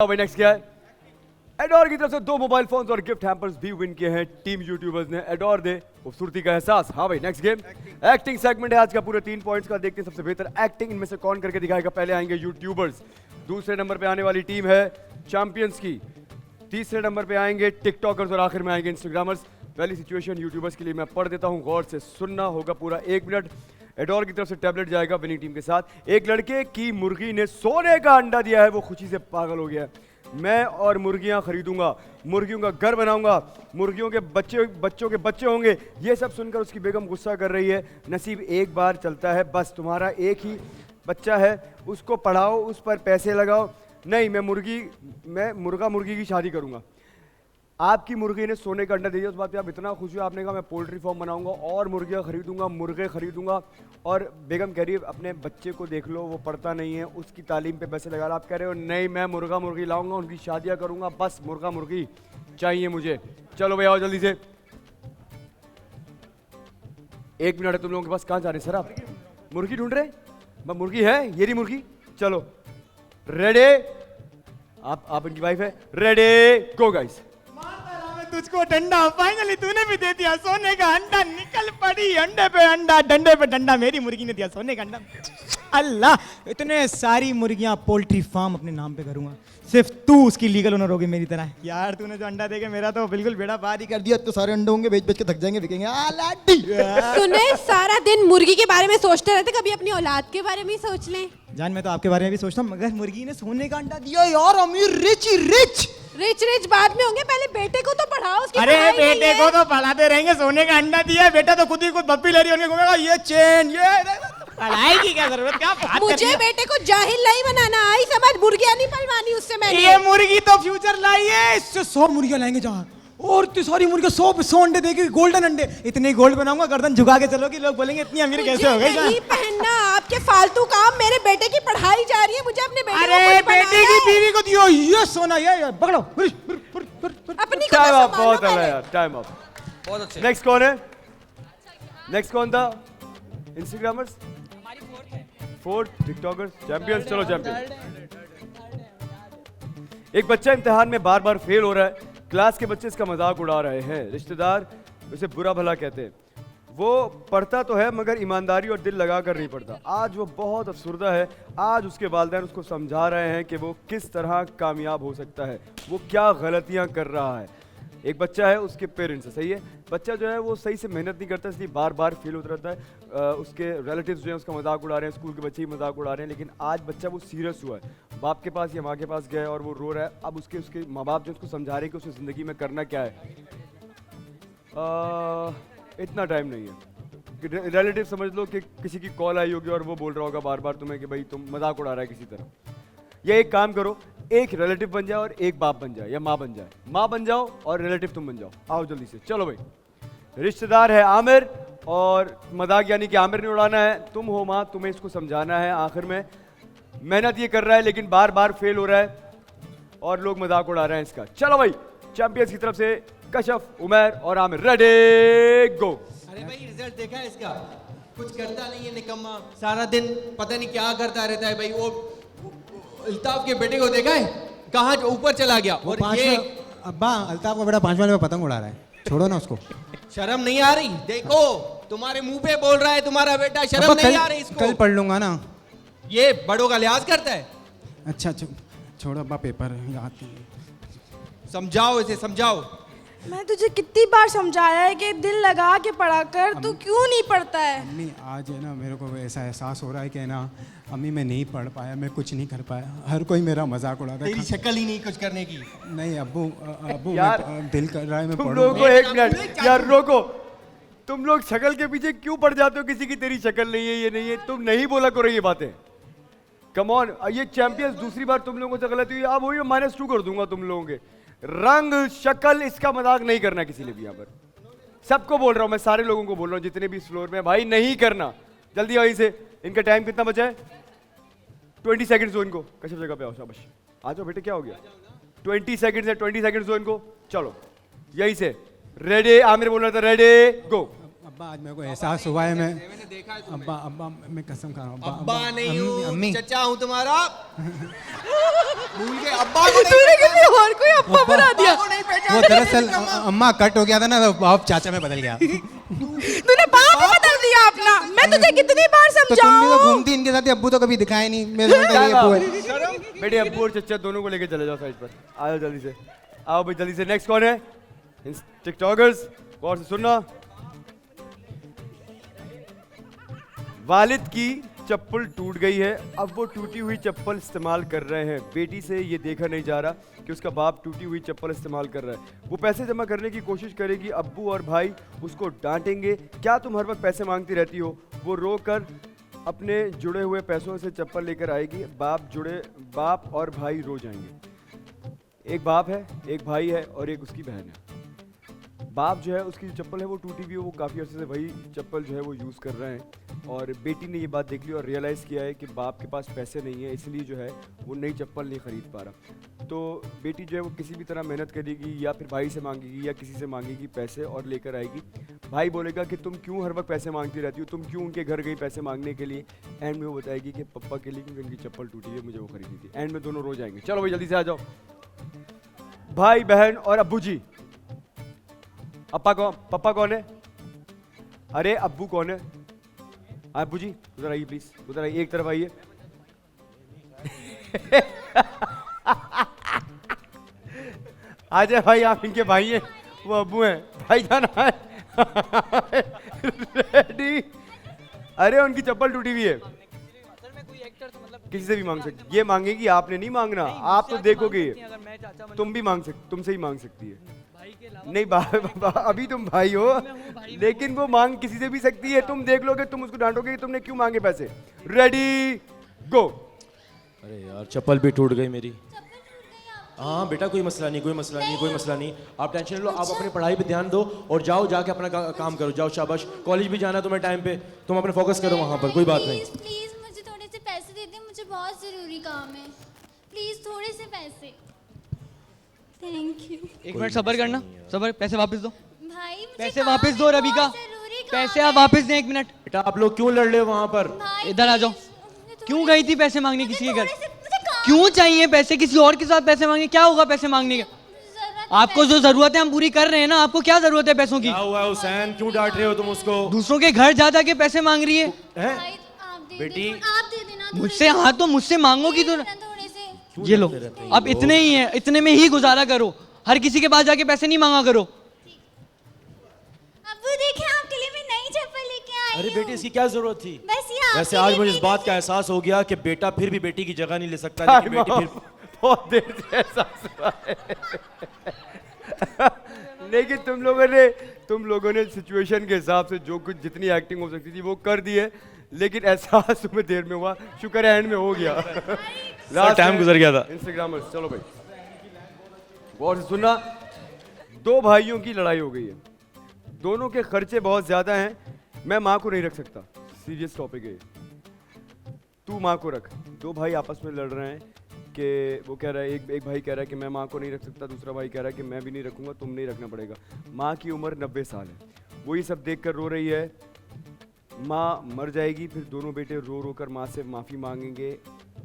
भाई नेक्स्ट क्या है? एडोर की तरफ से 2 मोबाइल फोन्स और गिफ्ट हैम्पर्स भी विन किए हैं टीम यूट्यूबर्स ने। एडोर दे खूबसूरती का एहसास। हाँ भाई नेक्स्ट गेम एक्टिंग सेगमेंट है आज का, पूरे 3 पॉइंट्स का। देखते हैं सबसे बेहतर एक्टिंग इनमें से कौन करके दिखाएगा। पहले आएंगे यूट्यूबर्स, दूसरे नंबर पे आने वाली टीम है चैंपियंस की, तीसरे नंबर पे आएंगे टिकटॉकर्स और आखिर में आएंगे इंस्टाग्रामर्स। पहली सिचुएशन यूट्यूबर्स के लिए मैं पढ़ देता हूँ, गौर से सुनना होगा पूरा 1 मिनट। एडोर की तरफ से टैबलेट जाएगा विनिंग टीम के साथ। एक लड़के की मुर्गी ने सोने का अंडा दिया है, वो खुशी से पागल हो गया है। मैं और मुर्गियां खरीदूंगा, मुर्गियों का घर बनाऊंगा, मुर्गियों के बच्चों के बच्चे होंगे। ये सब सुनकर उसकी बेगम गुस्सा कर रही है। नसीब एक बार चलता है, बस तुम्हारा एक ही बच्चा है, उसको पढ़ाओ, उस पर पैसे लगाओ। नहीं, मैं मुर्गा मुर्गी की शादी करूंगा। आपकी मुर्गी ने सोने का अंडा दे दिया, उस बात पे आप इतना खुश हुए, आपने कहा मैं पोल्ट्री फार्म बनाऊंगा और मुर्गियां खरीदूंगा, मुर्गे खरीदूंगा। और बेगम कह रही है अपने बच्चे को देख लो, वो पढ़ता नहीं है, उसकी तालीम पे पैसे लगा रहा। आप कह रहे हो नहीं, मैं मुर्गा मुर्गी लाऊंगा, उनकी शादियां करूंगा, बस मुर्गा मुर्गी चाहिए मुझे। चलो भैया आओ जल्दी से। 1 मिनट है तुम लोगों के पास। कहाँ जा रहे सर आप? मुर्गी ढूंढ रहे? मुर्गी है, ये रही मुर्गी। चलो रेडी, आप इनकी वाइफ है। Ready go guys. तुझको डंडा, फाइनली तूने भी दे दिया सोने का अंडा। निकल पड़ी अंडे पे अंडा, डंडे पे डंडा। मेरी मुर्गी ने दिया सोने का अंडा। अल्लाह, इतने सारी मुर्गियां पोल्ट्री फार्म अपने नाम पे करूंगा, सिर्फ तू उसकी लीगल ओनर होगी मेरी तरह। यार तूने जो अंडा देके मेरा तो बिल्कुल बेड़ा पार ही कर दिया। तो सारे अंडे होंगे, बेच बेच के थक जाएंगे, बिकेंगे। तूने सारा दिन मुर्गी के बारे में सोचते रहते, कभी अपनी औलाद के बारे में ही सोच ले। जान, मैं तो आपके बारे में भी सोचता हूँ, मगर मुर्गी ने सोने का अंडा दिया। यार अमीर, रिच ही रिच। रिच बाद में होंगे, पहले बेटे को तो पढ़ाओ, उसकी अरे पढ़ाई नहीं बेटे है। को तो पढ़ाते रहेंगे, सोने का अंडा दिया है, बेटा तो खुद ही बप्पी ले रही होंगे, घूमेगा ये चेन, ये पढ़ाई की क्या जरूरत? क्या बात मुझे बेटे को जाहिल नहीं बनाना, आई समझ? मुर्गियां नहीं पलवानी उससे मैंने। ये मुर्गी तो फ्यूचर लाई है, इससे 100 मुर्गियां लाएंगे जहाँ, और तो सारी मुर्गियां 100 अंडे देगी, गोल्डन अंडे। इतने गोल्ड बनाऊंगा, गर्दन झुका के चलोगी, लोग बोलेंगे इतनी अमीर कैसे हो गई। नहीं पहनना, आपके फालतू काम। मेरे बेटे की पढ़ाई जा रही है, मुझे अपने बेटे अरे बेटे की बीवी को दियो ये सोना, ये पकड़ो। अपनी टाइम अप, बहुत है यार, टाइम अप। बहुत अच्छे। नेक्स्ट कौन है? नेक्स्ट कौन था? Instagrammers, fourth TikTokers, champions. चलो चैंपियंस। एक बच्चा इम्तिहान में बार बार फेल हो रहा है, क्लास के बच्चे इसका मजाक उड़ा रहे हैं, रिश्तेदार उसे बुरा भला कहते हैं। वो पढ़ता तो है मगर ईमानदारी और दिल लगा कर नहीं पढ़ता। आज वो बहुत अफसुर्दा है। आज उसके वालिदैन उसको समझा रहे हैं कि वो किस तरह कामयाब हो सकता है, वो क्या गलतियां कर रहा है। एक बच्चा है, उसके पेरेंट्स है, सही है। बच्चा जो है वो सही से मेहनत नहीं करता, इसलिए बार बार फेल होता रहता है। उसके रिलेटिव्स जो हैं उसका मजाक उड़ा रहे हैं, स्कूल के बच्चे ही मजाक उड़ा रहे हैं। लेकिन आज बच्चा वो सीरियस हुआ है, बाप के पास या माँ के पास गया और वो रो रहा है। अब उसके माँ बाप जो उसको समझा रहे हैं कि उसे ज़िंदगी में करना क्या है। इतना टाइम नहीं है। रिलेटिव समझ लो कि किसी की कॉल आई होगी और वो बोल रहा होगा बार बार तुम्हें कि भाई तुम मजाक उड़ा रहा है किसी तरह। या एक काम करो, एक रिलेटिव बन जाए और एक बाप बन जाए, या माँ बन जाए। माँ बन जाओ और रिलेटिव तुम बन जाओ। आओ जल्दी से। चलो भाई, रिश्तेदार है आमिर और मजाक यानी कि आमिर ने उड़ाना है। तुम हो माँ, तुम्हें इसको समझाना है। आखिर में मेहनत ये कर रहा है लेकिन बार बार फेल हो रहा है और लोग मजाक उड़ा रहे हैं इसका। चलो भाई, चैंपियंस की तरफ से कशफ, उमर और आमिर। रेडी गो। अरे भाई रिजल्ट देखा है इसका? कुछ करता नहीं है निकम्मा, सारा दिन पता नहीं क्या करता रहता है। भाई वो अल्ताफ के बेटे को देखा है, कहाँ ऊपर चला गया। और ये अब्बा, अल्ताफ का बेटा 5 वाले में पतंग उड़ा रहा है, छोड़ो ना उसको। शर्म नहीं आ रही? देखो तुम्हारे मुंह पे बोल रहा है तुम्हारा बेटा, शर्म नहीं आ रही इसको? कल पढ़ लूंगा ना। ये बड़ों का लिहाज करता है। अच्छा छोड़ो अब्बा, पेपर याद नहीं। समझाओ इसे, समझाओ। मैं तुझे कितनी बार समझाया है कि दिल लगा के पढ़ा कर, तू क्यों नहीं पढ़ता है? अम्मी, आज है ना मेरे को ऐसा एहसास हो रहा है कि ना अम्मी मैं नहीं पढ़ पाया, मैं कुछ नहीं कर पाया। हर कोई मेरा मजाक उड़ाता है। तेरी शक्ल ही नहीं कुछ करने की। नहीं अब्बू यार, दिल कर रहा है मैं तुम पढ़ूं। लोगों को 1 मिनट यार रोको। तुम लोग शक्ल के पीछे क्यों पड़ जाते हो? किसी की तेरी शक्ल नहीं है, ये नहीं है। तुम नहीं बोला करो ये बातें। कम ऑन, ये चैंपियंस दूसरी बार तुम लोगों से गलती हुई, अब वही -2 कर दूंगा तुम लोगों के। रंग शक्ल इसका मजाक नहीं करना किसी ने भी। यहाँ पर सबको बोल रहा हूं मैं, सारे लोगों को बोल रहा हूं जितने भी इस फ्लोर में, भाई नहीं करना। जल्दी वहीं से। इनका टाइम कितना बचा है? 20 सेकंड्स दो इनको। कशफ जगह पे आओ, शाबाश। आ जाओ बेटे, क्या हो गया? 20 सेकंड्स है, 20 सेकंड्स दो इनको। चलो यहीं से। रेडी, आमिर बोल रहा था, रेडी गो। अब्बा आज मेरे को एहसास हुआ है मैं अब्बा अब्बा मैं कसम खा रहा हूँ अब्बा नहीं हूँ, अम्मी चचा हूँ तुम्हारा। भूल गए अब्बा को नहीं तूने किसी और को ही अब्बा बना दिया। को नहीं वो पहचाना। दरअसल अम्मा कट हो गया था ना तो अब चाचा में बदल गया तूने बाप बदल दिया अपना। मैं तुझे कितनी बार तो तुम भी तो समझाऊं। घूमती इनके साथ, अब्बू तो कभी दिखाए नहीं। मेरे समझता है ये अब्बू है। बेटे अब्बू और चचा दोनों को लेके चले जाओ साइड पर। आओ जल्दी से, आओ भाई जल्दी से। नेक्स्ट कौन है? टिकटॉकर्स गौर से सुनना। वालिद की चप्पल टूट गई है, अब वो टूटी हुई चप्पल इस्तेमाल कर रहे हैं। बेटी से ये देखा नहीं जा रहा कि उसका बाप टूटी हुई चप्पल इस्तेमाल कर रहा है। वो पैसे जमा करने की कोशिश करेगी, अब्बू और भाई उसको डांटेंगे। क्या तुम हर वक्त पैसे मांगती रहती हो? वो रो कर अपने जुड़े हुए पैसों से चप्पल लेकर आएगी। बाप और भाई रो जाएंगे। एक बाप है, एक भाई है और एक उसकी बहन है। बाप जो है उसकी जो चप्पल है वो टूटी हुई है, वो काफ़ी अर्से से वही चप्पल जो है वो यूज़ कर रहे हैं। और बेटी ने ये बात देख ली और रियलाइज़ किया है कि बाप के पास पैसे नहीं है, इसलिए जो है वो नई चप्पल नहीं ख़रीद पा रहा। तो बेटी जो है वो किसी भी तरह मेहनत करेगी या फिर भाई से मांगेगी या किसी से मांगेगी पैसे और लेकर आएगी। भाई बोलेगा कि तुम क्यों हर वक्त पैसे मांगती रहती हो, तुम क्यों उनके घर गई पैसे मांगने के लिए। एंड में वो बताएगी कि पप्पा के लिए, क्योंकि उनकी चप्पल टूटी है, मुझे वो खरीदनी थी। एंड में दोनों रो जाएंगे। चलो भाई जल्दी से आ जाओ। भाई बहन और अब्बू जी। पप्पा कौन है? अरे अब्बू कौन है? अब्बू जी उधर आइए प्लीज, उधर आइए, एक तरफ आइए। आ जाए भाई, आप इनके भाई हैं, वो अब्बू हैं। भाई जाना है। रेडी? अरे उनकी चप्पल टूटी हुई है। किसी से भी मांग सकती, ये मांगेगी, आपने नहीं मांगना। आप तो देखोगे, तुम भी मांग सकते, तुमसे ही मांग सकती है। नहीं अभी तुम भाई हो, लेकिन वो मांग किसी से भी सकती है। तुम देख लोगे, तुम उसको डांटोगे कि तुमने क्यों मांगे पैसे। रेडी गो। अरे यार चप्पल भी टूट गई मेरी। हाँ बेटा कोई मसला नहीं, कोई मसला नहीं, कोई मसला नहीं, आप टेंशन लो। आप अपनी पढ़ाई पे ध्यान दो और जाओ, जाके अपना काम करो। जाओ शाबाश, कॉलेज भी जाना तुम्हें टाइम पे, तुम अपने फोकस करो वहाँ पर, कोई बात नहीं। प्लीज मुझे थोड़े से पैसे दे दे, मुझे बहुत जरूरी काम है। प्लीज थोड़े से पैसे। Thank you. एक मिनट सब्र करना, सब्र। पैसे वापस दो भाई मुझे पैसे काम वापस है, दो रवि का। बहुत जरूरी काम पैसे है। आप वापस दें। एक मिनट, बेटा आप लोग क्यों लड़ रहे हो वहाँ पर? भाई, इधर आ जाओ। मुझे थोड़े- क्यों गई थी पैसे मांगने मुझे किसी के घर? थोड़े से- मुझे काम क्यों चाहिए पैसे? किसी और के साथ पैसे मांगे? क्या होगा पैसे मांगने के? जरूरत है आपको जो जरूरत है हम पूरी कर रहे हैं ना। आपको क्या जरूरत है पैसों की? क्या हुआ हुसैन, क्यों डांट रहे हो तुम उसको? दूसरों के घर जा के पैसे मांग रही है। हैं? भाई, आप दे बेटी। दे, आप दे देना थोड़े मुझसे हाँ तो मुझसे मांगोगी तो। से, थोड़े से। ये लो, अब इतने ही है, इतने में ही गुजारा करो। हर किसी के पास जाके पैसे नहीं मांगा करो। अब्बू देखें, आपके लिए मैं नई चप्पल लेके आई अरे हूँ। बेटी इसकी क्या जरूरत थी? बस ये आपके वैसे आज लिए मुझे इस मेरी बात का एहसास हो गया कि बेटा फिर भी बेटी की जगह नहीं ले सकता, लेकिन बेटी फिर बहुत देर से एहसास हुआ है। लेकिन तुम लोगों ने सिचुएशन के हिसाब से जो कुछ जितनी एक्टिंग हो सकती थी वो कर दी है, लेकिन एहसास तुम्हें देर में हुआ। शुक्र है एंड में हो गया। टाइम गुजर गया था। इंस्टाग्रामर्स चलो भाई गौर से सुनना। दो भाइयों की लड़ाई हो गई है, दोनों के खर्चे बहुत ज्यादा हैं। मैं माँ को नहीं रख सकता, सीरियस टॉपिक है। तू माँ को रख। दो भाई आपस में लड़ रहे हैं कि वो कह रहा है, एक भाई कह रहा है कि मैं माँ को नहीं रख सकता, दूसरा भाई कह रहा है कि मैं भी नहीं रखूंगा, तुम नहीं रखना पड़ेगा। माँ की उम्र 90 साल है, वो ये सब देख कर रो रही है। माँ मर जाएगी, फिर दोनों बेटे रो रो कर माँ से माफ़ी मांगेंगे।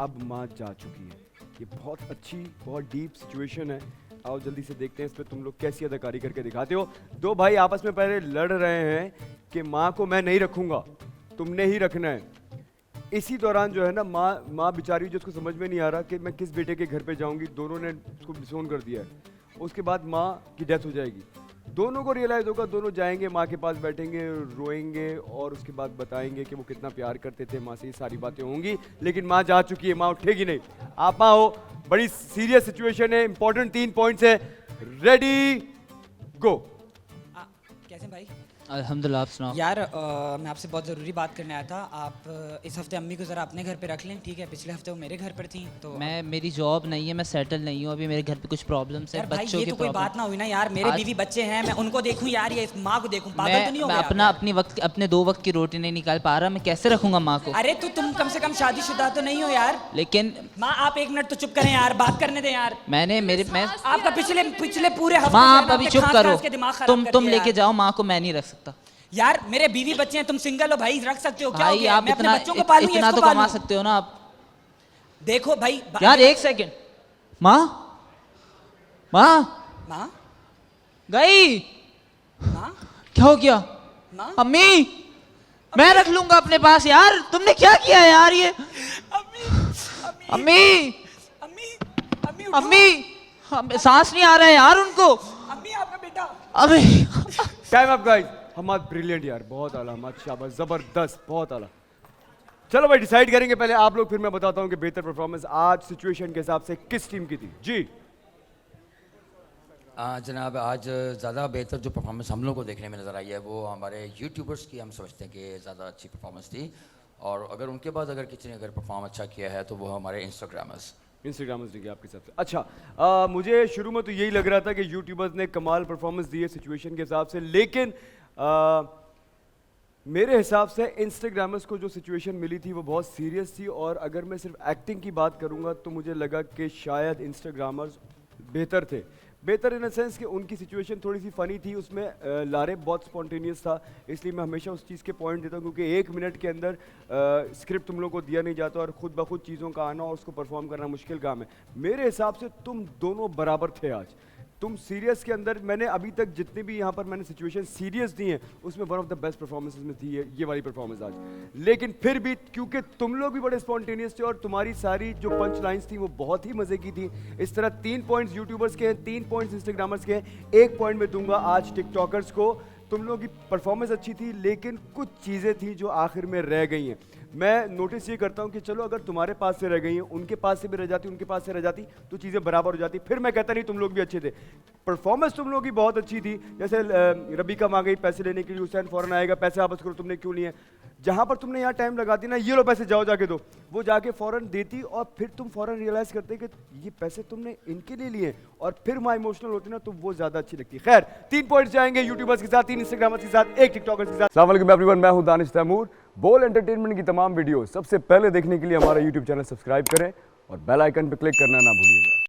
अब माँ जा चुकी है। ये बहुत अच्छी, बहुत डीप सिचुएशन है। आओ जल्दी से देखते हैं इस पर तुम लोग कैसी अदाकारी करके दिखाते हो। दो भाई आपस में पहले लड़ रहे हैं कि माँ को मैं नहीं रखूंगा, तुमने ही रखना है। इसी दौरान जो है ना, माँ बेचारी, जिसको समझ में नहीं आ रहा कि मैं किस बेटे के घर पे जाऊंगी। दोनों ने उसको डिसोन कर दिया है। उसके बाद माँ की डेथ हो जाएगी। दोनों को रियलाइज होगा, दोनों जाएंगे माँ के पास, बैठेंगे, रोएंगे और उसके बाद बताएंगे कि वो कितना प्यार करते थे माँ से। ये सारी बातें होंगी, लेकिन माँ जा चुकी है, माँ उठेगी नहीं। आप माँ हो, बड़ी सीरियस सिचुएशन है, इंपॉर्टेंट 3 पॉइंट्स है। रेडी गो। कैसे भाई? अल्हम्दुलिल्लाह, आप सुनाओ। यार मैं आपसे बहुत ज़रूरी बात करने आया था। आप इस हफ्ते अम्मी को ज़रा अपने घर पे रख लें, ठीक है? पिछले हफ्ते वो मेरे घर पर थी तो मेरी जॉब नहीं है, मैं सेटल नहीं हूँ अभी, मेरे घर पे कुछ प्रॉब्लम्स है, यार भाई बच्चों ये की तो कोई बात ना हुई ना यार। मेरे बीवी बच्चे हैं, मैं उनको देखूं यार, ये इस माँ को देखूं, पागल तो नहीं हो गया? अपने 2 वक्त की रोटी नहीं निकाल पा रहा, मैं कैसे रखूंगा माँ को? अरे तो तुम कम से कम शादीशुदा तो नहीं हो यार? लेकिन माँ आप 1 मिनट तो चुप करें यार, बात करने दें यार। मैं आपका पिछले पूरे हफ्ते माँ से आप अभी आपने चुप खास करो। खास के दिमाग खराब कर तुम दिया लेके यार। जाओ माँ को, मैं नहीं रख सकता। यार मेरे बीवी बच्चे हैं, तुम सिंगल हो भाई, रख सकते हो क्या हो भाई गया? आप मैं अपने इतना बच्चों को पालूंगी, इतना इसको तो कमा पालूं। सकते हो ना आप। देखो भाई यार एक सेकंड, माँ माँ माँ गई, माँ क्या हो गया? माँ अम्मी मैं रख लूंगा अपने पास। यार तुमने क्या किया है यार ये? अम्मी अम्मी अम्मी अम्मी उठो। अम्मी सांस नहीं आ रहा है यार उनको। अम्मी आपका बेटा। अबे time up guys. Hamad brilliant यार, बहुत आला हमाद, शाबाश, जबरदस्त, बहुत आला। चलो भाई डिसाइड करेंगे पहले आप लोग, फिर मैं बताता हूं कि बेहतर परफॉर्मेंस आज सिचुएशन के हिसाब से किस टीम की थी। जी जनाब, आज ज़्यादा बेहतर जो परफॉर्मेंस हम लोग को देखने में नज़र आई है वो हमारे यूट्यूबर्स की हम समझते हैं कि ज़्यादा अच्छी परफॉर्मेंस थी, और अगर उनके बाद अगर किसी ने अगर परफॉर्म अच्छा किया है तो वो हमारे इंस्टाग्रामर्स ने किया आपके हिसाब से। अच्छा मुझे शुरू में तो यही लग रहा था कि यूट्यूबर्स ने कमाल परफॉर्मेंस दी है सिचुएशन के हिसाब से, लेकिन मेरे हिसाब से इंस्टाग्रामर्स को जो सिचुएशन मिली थी वो बहुत सीरियस थी, और अगर मैं सिर्फ एक्टिंग की बात करूंगा तो मुझे लगा कि शायद इंस्टाग्रामर्स बेहतर थे। बेहतर इन द सेंस कि उनकी सिचुएशन थोड़ी सी फ़नी थी, उसमें लारे बहुत स्पॉन्टेनियस था, इसलिए मैं हमेशा उस चीज़ के पॉइंट देता हूँ, क्योंकि 1 मिनट के अंदर स्क्रिप्ट तुम लोग को दिया नहीं जाता और खुद ब खुद चीज़ों का आना और उसको परफॉर्म करना मुश्किल काम है। मेरे हिसाब से तुम दोनों बराबर थे आज। तुम सीरियस के अंदर, मैंने अभी तक जितने भी यहाँ पर मैंने सिचुएशन सीरियस दी हैं उसमें one of the best performances में थी ये वाली परफॉर्मेंस आज। लेकिन फिर भी क्योंकि तुम लोग भी बड़े स्पॉन्टेनियस थे और तुम्हारी सारी जो पंच लाइन्स थी वो बहुत ही मजे की थी, इस तरह 3 पॉइंट्स यूट्यूबर्स के हैं, 3 पॉइंट्स इंस्टाग्रामर्स के हैं, 1 पॉइंट में दूंगा आज टिकटॉकर्स को। तुम लोगों की परफॉर्मेंस अच्छी थी, लेकिन कुछ चीज़ें थी जो आखिर में रह गई हैं। मैं नोटिस ये करता हूँ कि चलो अगर तुम्हारे पास से रह गई हैं, उनके पास से भी रह जाती, उनके पास से रह जाती तो चीज़ें बराबर हो जाती। फिर मैं कहता नहीं तुम लोग भी अच्छे थे, परफॉर्मेंस तुम लोगों की बहुत अच्छी थी। जैसे रबीका मांग गई पैसे लेने के लिए, हुसैन फौरन आएगा पैसे वापस करो, तुमने क्यों लिए? जहाँ पर तुमने यहाँ टाइम लगा दी ना, ये लो पैसे जाओ जाके दो, वो जाके फौरन देती और फिर तुम फौरन रियलाइज करते कि ये पैसे तुमने इनके लिए लिए, और फिर वहाँ इमोशनल होती ना तो वो ज्यादा अच्छी लगती। खैर 3 पॉइंट्स जाएंगे यूट्यूबर्स के साथ, 3 इंस्टाग्रामर्स के साथ, 1 टिकटॉकर्स के साथ। अस्सलाम वालेकुम एवरीवन, मैं हूं दानिश तैमूर। बोल एंटरटेनमेंट की तमाम वीडियो सबसे पहले देखने के लिए हमारा यूट्यूब चैनल सब्सक्राइब करें और बेल आइकन पर क्लिक करना ना भूलिएगा।